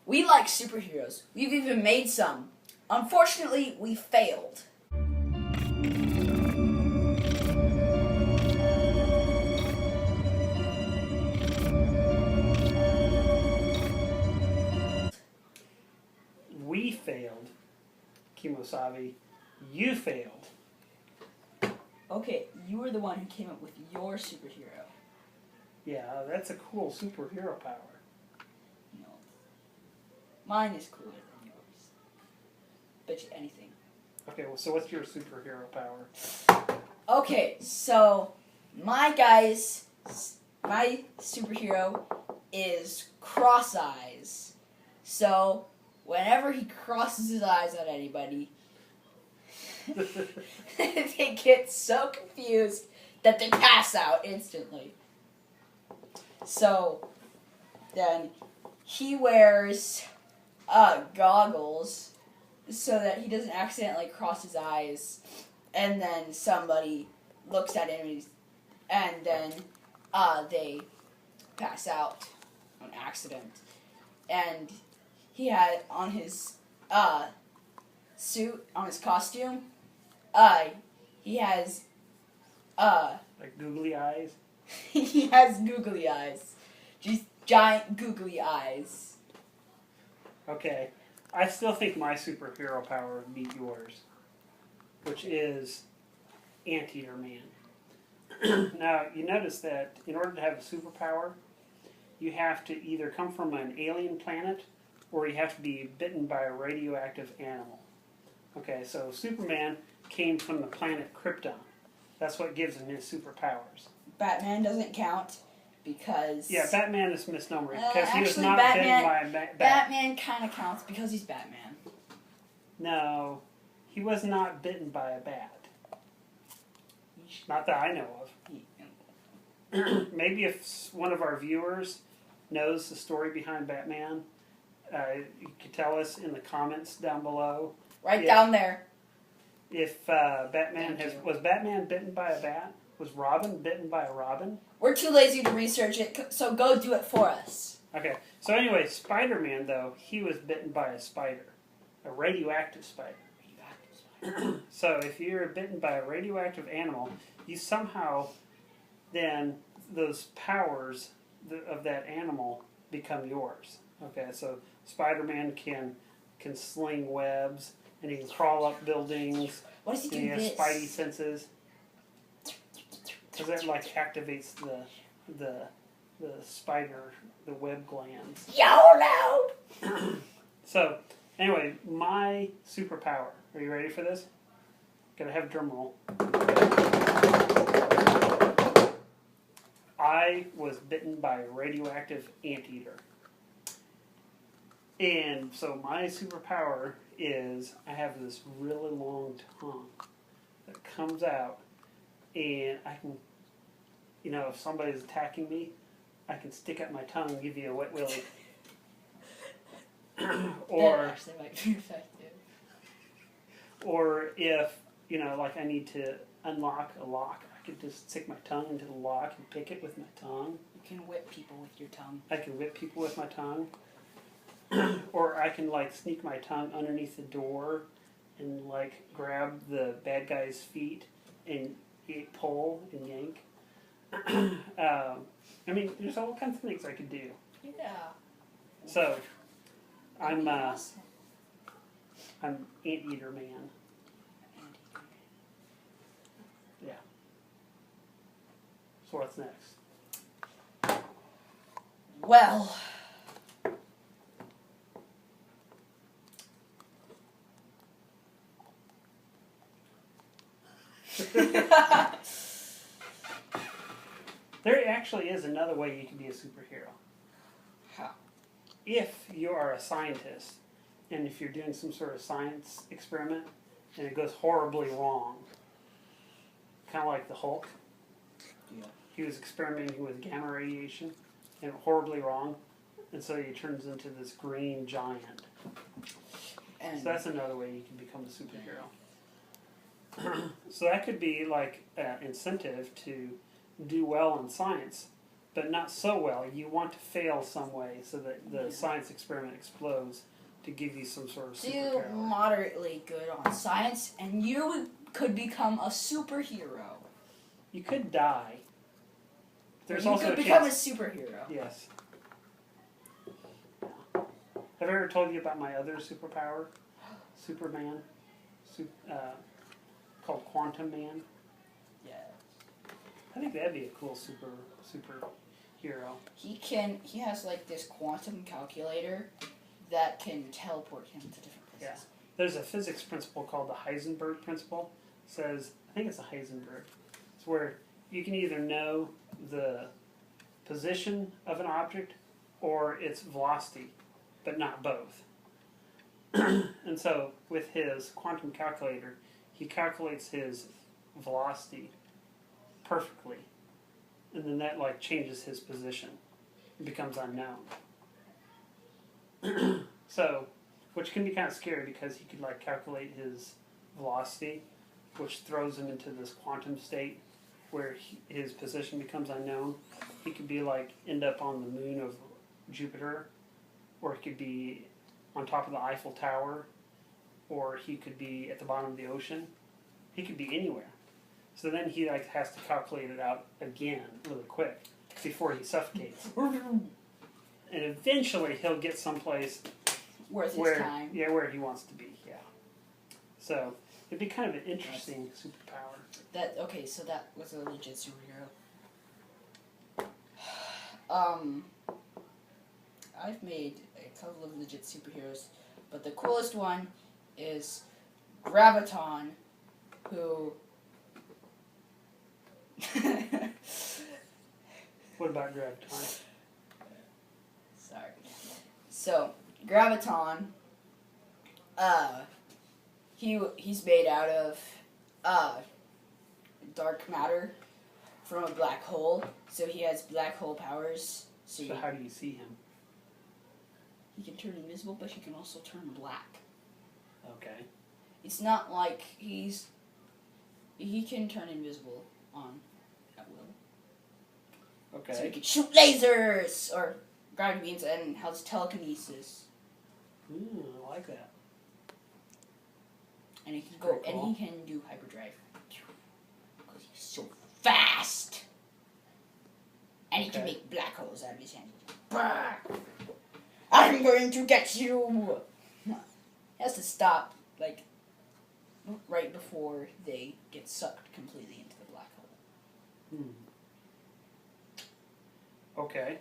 We like superheroes. We've even made some. Unfortunately, we failed. We failed. Kimosabi, you failed. Okay, you were the one who came up with your superhero. Yeah, that's a cool superhero power. No. Mine is cooler than yours. Bet you anything. Okay, well, so what's your superhero power? Okay, so my superhero is Crosseyes. So whenever he crosses his eyes on anybody, they get so confused that they pass out instantly. So then he wears goggles so that he doesn't accidentally cross his eyes, and then somebody looks at him and then they pass out on accident. And he had on his suit, on his costume, he has Like googly eyes? he has googly eyes. Just giant googly eyes. Okay. I still think my superhero power would beat yours, which is Anteater Man. Now, you notice that in order to have a superpower, you have to either come from an alien planet or you have to be bitten by a radioactive animal. Okay, so Superman came from the planet Krypton. That's what gives him his superpowers. Batman doesn't count because... Yeah, Batman is a misnomer because he was actually, not bitten by a bat. Batman kind of counts because he's Batman. No, he was not bitten by a bat. Not that I know of. Maybe if one of our viewers knows the story behind Batman, you could tell us in the comments down below. Right down there. If Batman was Batman bitten by a bat? Was Robin bitten by a robin? We're too lazy to research it, so go do it for us. Okay, so anyway, SpiderMan, though, he was bitten by a spider. A radioactive spider. So if you're bitten by a radioactive animal, you somehow, then, those powers of that animal become yours. Okay, so SpiderMan can sling webs, and he can crawl up buildings. What does he do? And he has spidey senses. Because that like activates the spider, the web glands. YOLO! So, anyway, my superpower. Are you ready for this? Gotta have a drum roll. I was bitten by a radioactive anteater. And so my superpower is I have this really long tongue that comes out, and I can, if somebody's attacking me, I can stick out my tongue and give you a wet willy. Or that actually might be effective. Or if, like I need to unlock a lock, I could just stick my tongue into the lock and pick it with my tongue. You can whip people with your tongue. I can whip people with my tongue. Or I can, sneak my tongue underneath the door and, grab the bad guy's feet and pull and yank. There's all kinds of things I could do. Yeah. So, I'm awesome. I'm Anteater Man. Yeah. So what's next? Well... There actually is another way you can be a superhero. How? If you are a scientist, and if you're doing some sort of science experiment, and it goes horribly wrong, kind of like the Hulk. Yeah. He was experimenting with gamma radiation, and horribly wrong, and so he turns into this green giant. And so that's another way you can become a superhero. So that could be like an incentive to do well in science, but not so well. You want to fail some way so that the science experiment explodes to give you some sort of So superpower. you're moderately good on science, and you could become a superhero. You could die. There's you also could a become chance. a superhero. Yes. Have I ever told you about my other superpower? Superman? Called Quantum Man? Yeah. I think that'd be a cool superhero. He has like this quantum calculator that can teleport him to different places. Yeah. There's a physics principle called the Heisenberg principle. It says, I think it's a Heisenberg. It's where you can either know the position of an object or its velocity, but not both. And so with his quantum calculator, he calculates his velocity perfectly. And then that like changes his position. It becomes unknown. So, which can be kind of scary because he could like calculate his velocity, which throws him into this quantum state where his position becomes unknown. He could be like end up on the moon of Jupiter, or he could be on top of the Eiffel Tower, or he could be at the bottom of the ocean. He could be anywhere. So then he like has to calculate it out again really quick before he suffocates. And eventually he'll get someplace Worth his time. Yeah, where he wants to be. Yeah. So it'd be kind of an interesting superpower. So that was a legit superhero. I've made a couple of legit superheroes, but the coolest one is Graviton, who. What about Graviton? Sorry. So Graviton, he's made out of dark matter from a black hole, so he has black hole powers. So how do you see him? He can turn invisible, but he can also turn black. Okay. It's not like he can turn invisible on at will. Okay. So he can shoot lasers or gravity beams and has telekinesis. I like that. And he can Very go cool. and he can do hyperdrive. Because he's so fast. And he can Okay. make black holes out of his hands. Brrr. I'm going to get you. He has to stop like right before they get sucked completely into the black hole. Okay.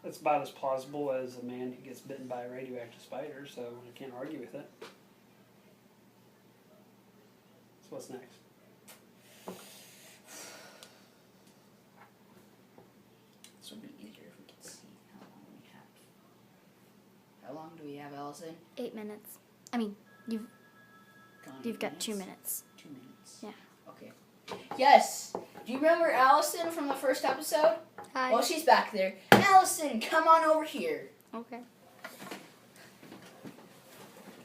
That's about as plausible as a man who gets bitten by a radioactive spider, so I can't argue with it. So what's next? This would be easier if we could see how long we have. How long do we have, Alison? 8 minutes. I mean, you've got 2 minutes. 2 minutes. Yeah. Okay. Yes. Do you remember Alison from the first episode? Hi. Well, she's back there. Alison, come on over here. Okay.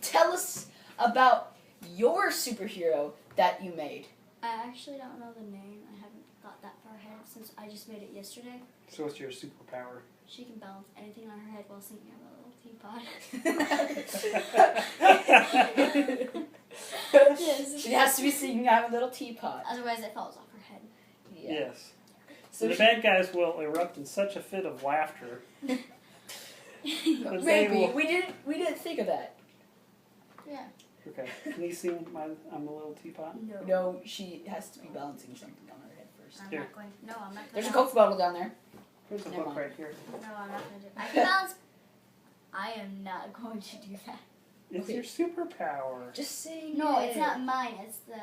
Tell us about your superhero that you made. I actually don't know the name. I haven't got that far ahead since I just made it yesterday. So what's your superpower? She can balance anything on her head while singing on a little teapot. Yes. She has to be singing "I'm a Little Teapot." Otherwise, it falls off her head. Yeah. Yes. So the bad guys will erupt in such a fit of laughter. that they maybe will- we didn't think of that. Yeah. Okay. Can you sing I'm a Little Teapot? No. No, she has to be balancing something on her head first. I'm Here. not going. No, I'm not going. There's a Coke bottle down there. There's a Never book mind. right here. No, I'm not going to. I can balance. I am not going to do that. It's Okay. your superpower. Just sing. No, it. it's not mine. It's the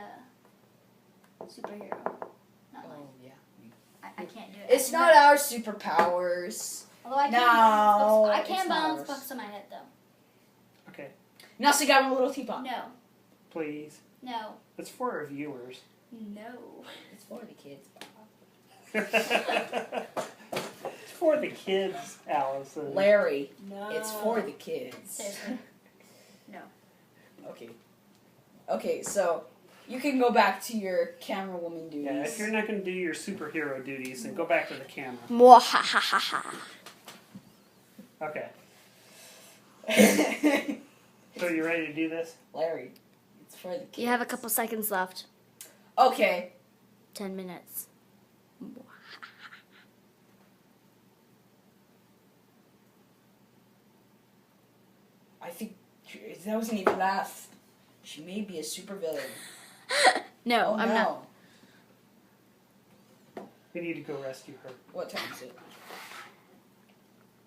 superhero. Not Oh mine. yeah. I can't do it. It's not our superpowers. Although I can No, balance books. I it's can not balance ours. books on my head though. Okay. Now sing "I'm a Little Teapot." No. Please. No. It's for our viewers. No. It's for the kids. It's for the kids, Alison. Larry, No. it's for the kids. Seriously. No. Okay. Okay, so You can go back to your camera woman duties. Yeah, if you're not going to do your superhero duties, then go back to the camera. Mwahahaha. Okay. So you ready to do this? Larry, it's for the kids. You have a couple seconds left. Okay. 10 minutes. I think that wasn't even laugh. She may be a supervillain. No, Oh, I'm no. not. We need to go rescue her. What time is it?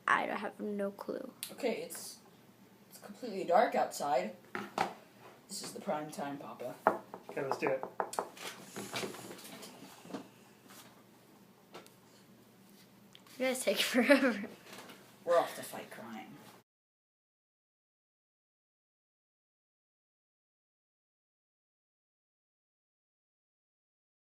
I have no clue. Okay, it's completely dark outside. This is the prime time, Papa. Okay, let's do it. You guys take forever. We're off to fight crime.